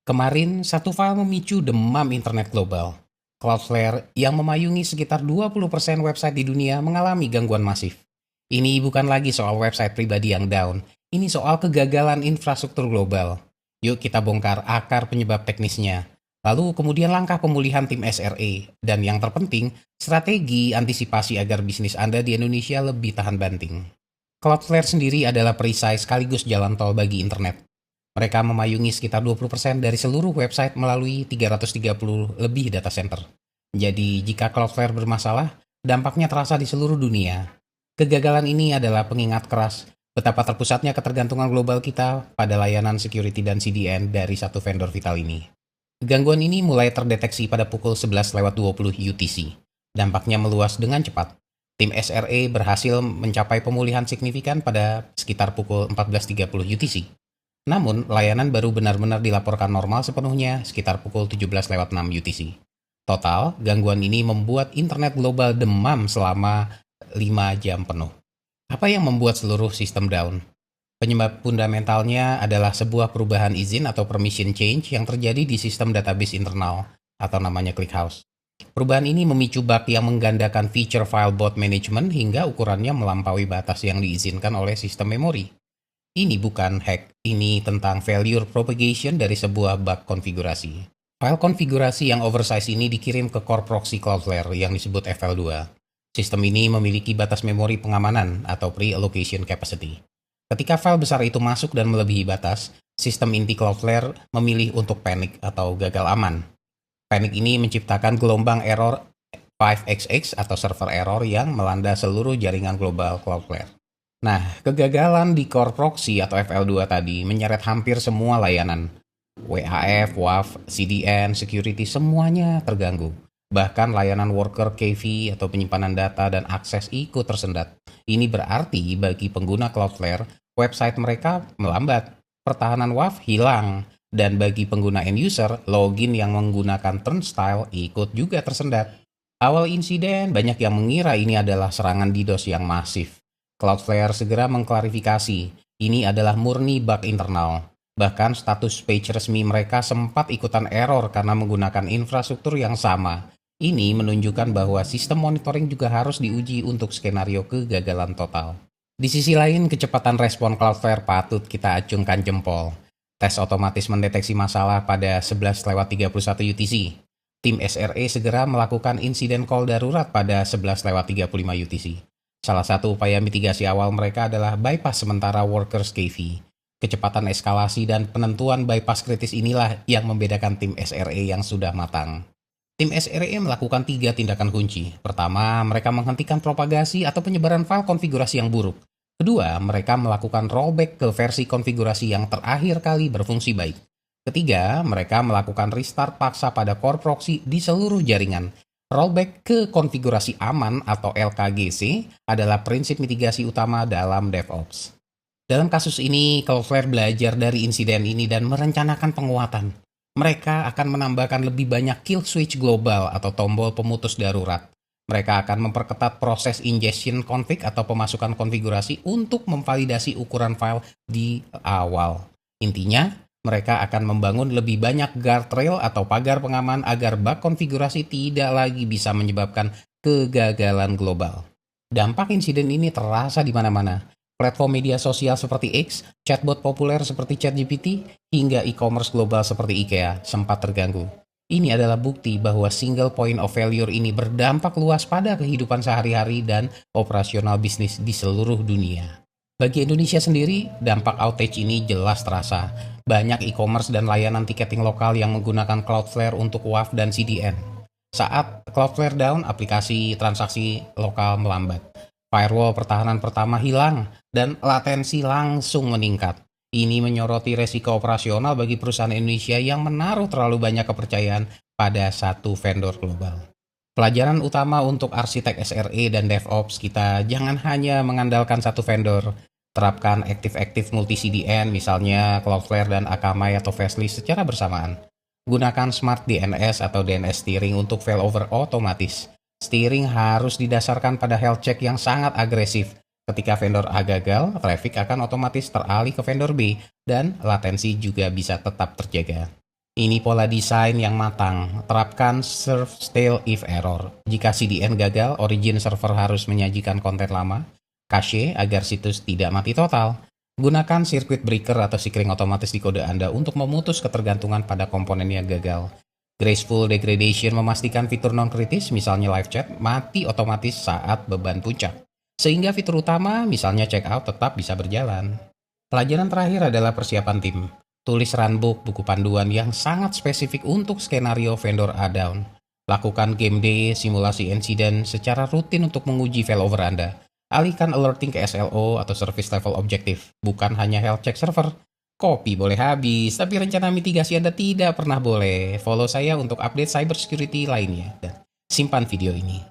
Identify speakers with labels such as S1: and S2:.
S1: Kemarin, satu file memicu demam internet global. Cloudflare yang memayungi sekitar 20% website di dunia mengalami gangguan masif. Ini bukan lagi soal website pribadi yang down, ini soal kegagalan infrastruktur global. Yuk kita bongkar akar penyebab teknisnya. Lalu kemudian langkah pemulihan tim SRE, dan yang terpenting, strategi antisipasi agar bisnis Anda di Indonesia lebih tahan banting. Cloudflare sendiri adalah perisai sekaligus jalan tol bagi internet. Mereka memayungi sekitar 20% dari seluruh website melalui 330 lebih data center. Jadi, jika Cloudflare bermasalah, dampaknya terasa di seluruh dunia. Kegagalan ini adalah pengingat keras betapa terpusatnya ketergantungan global kita pada layanan security dan CDN dari satu vendor vital ini. Gangguan ini mulai terdeteksi pada pukul 11:20 UTC. Dampaknya meluas dengan cepat. Tim SRE berhasil mencapai pemulihan signifikan pada sekitar pukul 14:30 UTC. Namun, layanan baru benar-benar dilaporkan normal sepenuhnya sekitar pukul 17:06 UTC. Total, gangguan ini membuat internet global demam selama 5 jam penuh. Apa yang membuat seluruh sistem down? Penyebab fundamentalnya adalah sebuah perubahan izin atau permission change yang terjadi di sistem database internal, atau namanya ClickHouse. Perubahan ini memicu bug yang menggandakan feature file boot management hingga ukurannya melampaui batas yang diizinkan oleh sistem memori. Ini bukan hack, ini tentang failure propagation dari sebuah bug konfigurasi. File konfigurasi yang oversize ini dikirim ke core proxy Cloudflare yang disebut FL2. Sistem ini memiliki batas memori pengamanan atau pre-allocation capacity. Ketika file besar itu masuk dan melebihi batas, sistem inti Cloudflare memilih untuk panic atau gagal aman. Panic ini menciptakan gelombang error 5xx atau server error yang melanda seluruh jaringan global Cloudflare. Nah, kegagalan di core proxy atau FL2 tadi menyeret hampir semua layanan. WAF, WAF, CDN, security, semuanya terganggu. Bahkan layanan worker KV atau penyimpanan data dan akses ikut tersendat. Ini berarti bagi pengguna Cloudflare, website mereka melambat, pertahanan WAF hilang, dan bagi pengguna end user, login yang menggunakan turnstile ikut juga tersendat. Awal insiden, banyak yang mengira ini adalah serangan DDoS yang masif. Cloudflare segera mengklarifikasi, ini adalah murni bug internal. Bahkan status page resmi mereka sempat ikutan error karena menggunakan infrastruktur yang sama. Ini menunjukkan bahwa sistem monitoring juga harus diuji untuk skenario kegagalan total. Di sisi lain, kecepatan respon Cloudflare patut kita acungkan jempol. Tes otomatis mendeteksi masalah pada 11:31 UTC. Tim SRE segera melakukan insiden call darurat pada 11:35 UTC. Salah satu upaya mitigasi awal mereka adalah bypass sementara workers KV. Kecepatan eskalasi dan penentuan bypass kritis inilah yang membedakan tim SRE yang sudah matang. Tim SRE melakukan 3 tindakan kunci. Pertama, mereka menghentikan propagasi atau penyebaran file konfigurasi yang buruk. Kedua, mereka melakukan rollback ke versi konfigurasi yang terakhir kali berfungsi baik. Ketiga, mereka melakukan restart paksa pada core proxy di seluruh jaringan. Rollback ke konfigurasi aman atau LKGC adalah prinsip mitigasi utama dalam DevOps. Dalam kasus ini, Cloudflare belajar dari insiden ini dan merencanakan penguatan. Mereka akan menambahkan lebih banyak kill switch global atau tombol pemutus darurat. Mereka akan memperketat proses ingestion config atau pemasukan konfigurasi untuk memvalidasi ukuran file di awal. Intinya, mereka akan membangun lebih banyak guardrail atau pagar pengaman agar bug konfigurasi tidak lagi bisa menyebabkan kegagalan global. Dampak insiden ini terasa di mana-mana. Platform media sosial seperti X, chatbot populer seperti ChatGPT, hingga e-commerce global seperti IKEA sempat terganggu. Ini adalah bukti bahwa single point of failure ini berdampak luas pada kehidupan sehari-hari dan operasional bisnis di seluruh dunia. Bagi Indonesia sendiri, dampak outage ini jelas terasa. Banyak e-commerce dan layanan tiketing lokal yang menggunakan Cloudflare untuk WAF dan CDN. Saat Cloudflare down, aplikasi transaksi lokal melambat. Firewall pertahanan pertama hilang, dan latensi langsung meningkat. Ini menyoroti resiko operasional bagi perusahaan Indonesia yang menaruh terlalu banyak kepercayaan pada satu vendor global. Pelajaran utama untuk arsitek SRE dan DevOps kita, jangan hanya mengandalkan satu vendor. Terapkan aktif-aktif multi-CDN, misalnya Cloudflare dan Akamai atau Fastly secara bersamaan. Gunakan Smart DNS atau DNS steering untuk failover otomatis. Steering harus didasarkan pada health check yang sangat agresif. Ketika vendor A gagal, traffic akan otomatis teralih ke vendor B dan latensi juga bisa tetap terjaga. Ini pola desain yang matang. Terapkan serve stale if error. Jika CDN gagal, origin server harus menyajikan konten lama. Cache agar situs tidak mati total. Gunakan circuit breaker atau secret otomatis di kode Anda untuk memutus ketergantungan pada komponen yang gagal. Graceful degradation memastikan fitur non-kritis, misalnya live chat, mati otomatis saat beban puncak. Sehingga fitur utama, misalnya checkout, tetap bisa berjalan. Pelajaran terakhir adalah persiapan tim. Tulis runbook, buku panduan yang sangat spesifik untuk skenario vendor A-down. Lakukan game day, simulasi insiden secara rutin untuk menguji failover Anda. Alihkan alerting ke SLO atau service level objective, bukan hanya health check server. Kopi boleh habis, tapi rencana mitigasi Anda tidak pernah boleh. Follow saya untuk update cybersecurity lainnya. Dan simpan video ini.